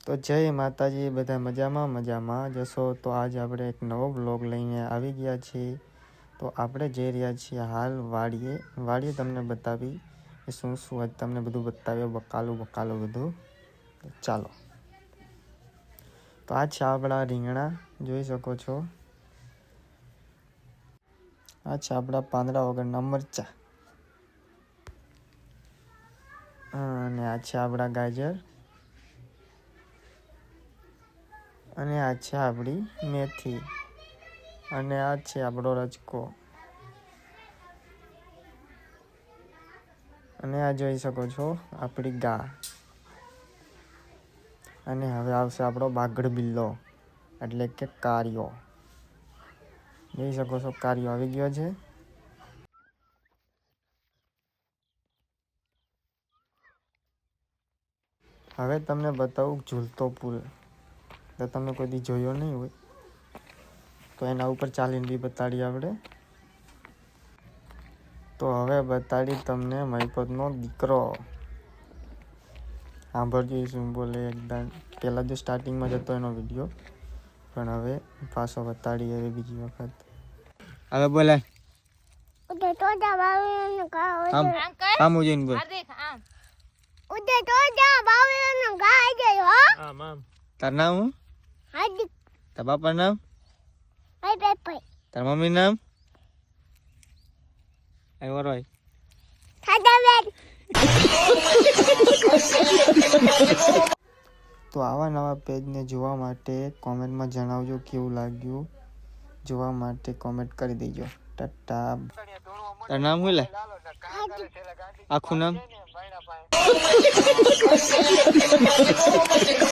તો જય માતાજી, બધા મજામાં જશો. તો આજે આપણે એક નવો બ્લોગ લઈને આવી ગયા છીએ. તો આપણે જઈ રહ્યા છીએ હાલ વાડીએ તમને બતાવી શું આજ તમને બધું બતાવ્યો, બકાલું બધું. ચાલો. તો આ છે આપણા રીંગણા, જોઈ શકો છો. આ છે આપણા પાંદડા વગરના મરચા, અને આ છે આપણા ગાજર, અને આ છે આપણી મેથી, અને આ છે આપણો રચકો, અને આ જોઈ શકો છો આપણી ગા. અને હવે આવશે આપણો બાગડ બિલ્લો, એટલે કે કારિયો. જોઈ શકો છો કારિયો આવી ગયો છે. હવે તમને બતાવું ઝૂલતો પુલ. તો તમે કોઈ દી જોયો નહીં હોય તો એના ઉપર ચાલીને બી બતાડીએ આપણે. તો હવે બતાડી તમને મહિપતનો દીકરો. સાંભળજો શું બોલે એકદમ. પહેલાં જો સ્ટાર્ટિંગમાં જતો એનો વિડીયો, પણ હવે પાછો બતાડીએ હવે બીજી વખત. હવે બોલે આમ જોઈને બોલ. તાર નામ હું? તાર બાપા નામ? તાર મમ્મી નામ? રોય. તો આવા નવા પેજને જોવા માટે કોમેન્ટમાં જણાવજો કેવું લાગ્યું. જોવા માટે કોમેન્ટ કરી દેજો. ટાટા. તાર નામ શું લે? આખું નામ?